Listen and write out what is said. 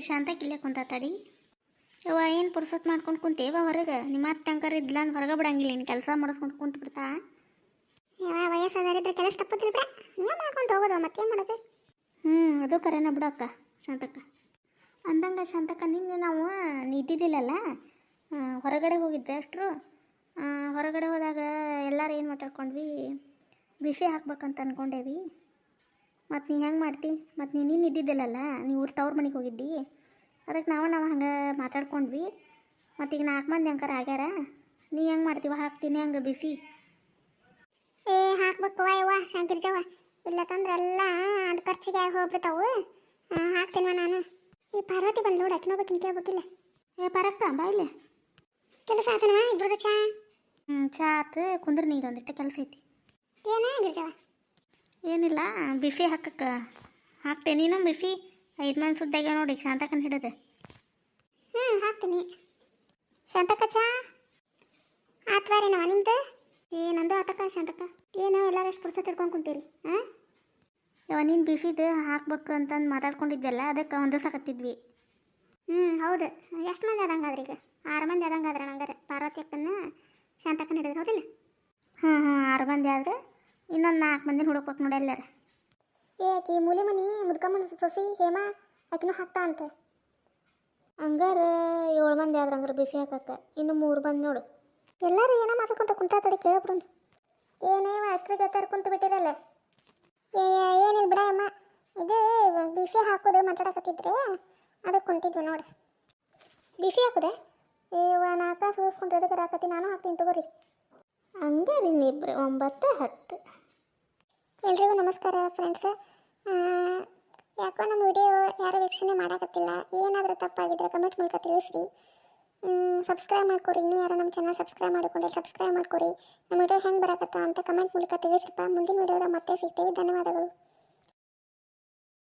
ಶಾಂತಕ್ಕೆ ಇಲ್ಲೇ ಕುಂತ ತಡಿ. ಯವ್ವ ಏನು ಪುರ್ಸತ್ ಮಾಡ್ಕೊಂಡು ಕುಂತೇವ ಹೊರಗೆ. ನಿಮ್ಮ ಅತ್ತೆ ಅಂಕರ್ ಇದ್ಲ ಅಂತ ಹೊರಗೆ ಬಿಡಂಗಿಲ್ಲ, ನೀನು ಕೆಲಸ ಮಾಡಿಸ್ಕೊಂಡು ಕುಂತು ಬಿಡ್ತಾ. ಯಾವ ವಯಸ್ಸಾದರಿದ್ರೆ ಕೆಲಸ ತಪ್ಪತ್ತಿಲ್ಲ ಬಿಡ, ಹಿಂಗೆ ಮಾಡ್ಕೊಂಡು ಹೋಗೋದು ಮತ್ತೇನು ಮಾಡೋದು. ಅದು ಕರೆನ ಬಿಡಕ್ಕ ಶಾಂತಕ್ಕ. ಅಂದಂಗೆ ಶಾಂತಕ್ಕ, ನಿನ್ನೆ ನಾವು ನಿಂತಿದ್ದಿಲ್ಲಲ್ಲ, ಹೊರಗಡೆ ಹೋಗಿದ್ದೆ ಅಷ್ಟರು. ಹೊರಗಡೆ ಹೋದಾಗ ಎಲ್ಲರೂ ಏನು ಮಾತಾಡ್ಕೊಂಡ್ವಿ, ಬಿಸಿ ಹಾಕ್ಬೇಕಂತ ಅಂದ್ಕೊಂಡೇವಿ. ಮತ್ತು ನೀ ಹೆಂಗೆ ಮಾಡ್ತಿ, ಮತ್ತು ನೀನು ಇದ್ದಿದ್ದಿಲ್ಲಲ್ಲ, ನೀವು ತವ್ರ ಮನೆಗೆ ಹೋಗಿದ್ದಿ. ಅದಕ್ಕೆ ನಾವು ಹಂಗೆ ಮಾತಾಡ್ಕೊಂಡ್ವಿ. ಮತ್ತೀಗ 4 ಮಂದಿ ಅಂಕರ್ ಆಗ್ಯಾರ. ನೀ ಹೆಂಗೆ ಮಾಡ್ತೀವ, ಹಾಕ್ತೀನಿ ಹಂಗೆ ಬಿಸಿ. ಹಾಕ್ಬೇಕು ಯವ್ವ ಶಾಂತಿರ್ಜವ, ಇಲ್ಲ ತಂದ್ರೆ ಎಲ್ಲ ಅದು ಖರ್ಚಿಗೆ ಆಗಿ ಹೋಗ್ಬಿಡ್ತಾವು. ಹಾಕ್ತೀನವ ನಾನು. ಈ ಪಾರ್ವತಿ ಬಂದು ನೋಡಿ, ಅಕ್ಕಿನೋ ಬೇಕಿನ ಕೇಳ್ಬೇಕಿಲ್ಲ. ಪರಕ್ಕ ಬಾಯಿಲೆ ಕೆಲಸ ಆತನವ ಇಬ್ಬರದು ಚಾ? ಚಾ ಆತು, ಕುಂದ್ರ ನೀರು ಒಂದಿಟ್ಟು ಕೆಲಸ ಐತಿ. ಏನಾಗಿರ್ಜವ? ಏನಿಲ್ಲ, ಬಿಸಿ ಹಾಕಕ್ಕೆ ಹಾಕ್ತೇನೆ. ನೀನು ಬಿಸಿ 5 ಮಂದಿ ಸುದ್ದಾಗ್ಯಾವ ನೋಡಿ ಶಾಂತಕ್ಕನ ಹಿಡಿದು. ಹಾಕ್ತೀನಿ. ಶಾಂತಕ್ಕ ಚಾ ಆತ್ವಾರೇನವ ನಿಮ್ದು? ನಂದು ಆತಕ್ಕ ಶಾಂತಕ್ಕ. ಏನು ಎಲ್ಲರೂ ಎಷ್ಟು ಪುರ್ಸತ್ ಹಿಡ್ಕೊಂಡು ಕುಂತೀರಿ? ಯಾವ ನೀನು ಬಿಸಿದು ಹಾಕ್ಬೇಕು ಅಂತಂದು ಮಾತಾಡ್ಕೊಂಡಿದ್ದೆಲ್ಲ, ಅದಕ್ಕೆ ಹೊಂದಿಸಕತ್ತಿದ್ವಿ. ಹೌದು. ಎಷ್ಟು ಮಂದಿ ಆದಂಗಾದ್ರೆ ಈಗ? 6 ಮಂದಿ ಆದಂಗಾದ್ರೆ ನಂಗಾರೆ. ಪಾರ್ವತಿ ಅಕ್ಕನ ಶಾಂತಕ್ಕನ ಹಿಡಿದ್ರೆ ಹೌದಿಲ್ಲ? 6 ಮಂದಿ ಆದ್ರೆ ಇನ್ನೊಂದು 4 ಮಂದಿನ ಹುಡುಕ್ಬೇಕು ನೋಡಿ ಎಲ್ಲಾರ. ಆಕಿ ಮೂಲಿ ಮನಿ ಮುದ್ಕಮ್ಮನ ಸೊಸಿ ಹೇಮಾ ಆಕಿನೂ ಹಾಕ್ತಾ ಅಂತೆ. ಹಂಗಾರೆ 7 ಮಂದಿ ಆದ್ರೆ ಹಂಗಾರೆ ಬಿಸಿ ಹಾಕಕ್ಕೆ ಇನ್ನು 3 ಬಂದು ನೋಡು. ಎಲ್ಲರೂ ಏನೋ ಮಾತಾಡ್ಕೊಂತ ಕುಂತ ತಡಿ ಕೇಳ್ಬಿಡೋಣ. ಏನೇವ ಅಷ್ಟ್ರಿಗೆ ಕುಂತು ಬಿಟ್ಟಿರಲ್ಲ. ಏನಿಲ್ಲ ಬಿಡ ಅಮ್ಮ, ಇದು ಬಿಸಿ ಹಾಕೋದು ಮಾತಾಡಕತ್ತಿದ್ರೆ ಅದಕ್ಕೆ ಕುಂತಿದ್ವಿ ನೋಡಿ. ಬಿಸಿ ಹಾಕೋದೆ 4 ತಾಸು ಉಳಿಸ್ಕೊಂಡ್ರೆ ಅದಕ್ಕೆ ಹಾಕತ್ತಿ. ನಾನು ಹಾಕ್ತೀನಿ ತಗೋರಿ. ಹಂಗಾರೆ ಇನ್ನಿಬ್ರು 9, 10. ಎಲ್ರಿಗೂ ನಮಸ್ಕಾರ ಫ್ರೆಂಡ್ಸ್. ಯಾಕೋ ನಮ್ಮ ವಿಡಿಯೋ ಯಾರು ವೀಕ್ಷಣೆ ಮಾಡೋಕತ್ತಿಲ್ಲ. ಏನಾದರೂ ತಪ್ಪಾಗಿದ್ರೆ ಕಮೆಂಟ್ ಮೂಲಕ ತಿಳಿಸ್ರಿ. ಸಬ್ಸ್ಕ್ರೈಬ್ ಮಾಡ್ಕೊರಿ. ಇನ್ನೂ ಯಾರು ನಮ್ಮ ಚಾನಲ್ ಸಬ್ಸ್ಕ್ರೈಬ್ ಮಾಡಿಕೊಂಡ್ರೆ ಸಬ್ಸ್ಕ್ರೈಬ್ ಮಾಡ್ಕೊರಿ. ನಮ್ಮ ವಿಡಿಯೋ ಹೆಂಗೆ ಬರಕತ್ತ ಅಂತ ಕಮೆಂಟ್ ಮೂಲಕ ತಿಳಿಸ್ರಿಪ್ಪ. ಮುಂದಿನ ವಿಡಿಯೋದಾಗ ಮತ್ತೆ ಸಿಗ್ತೀವಿ. ಧನ್ಯವಾದಗಳು.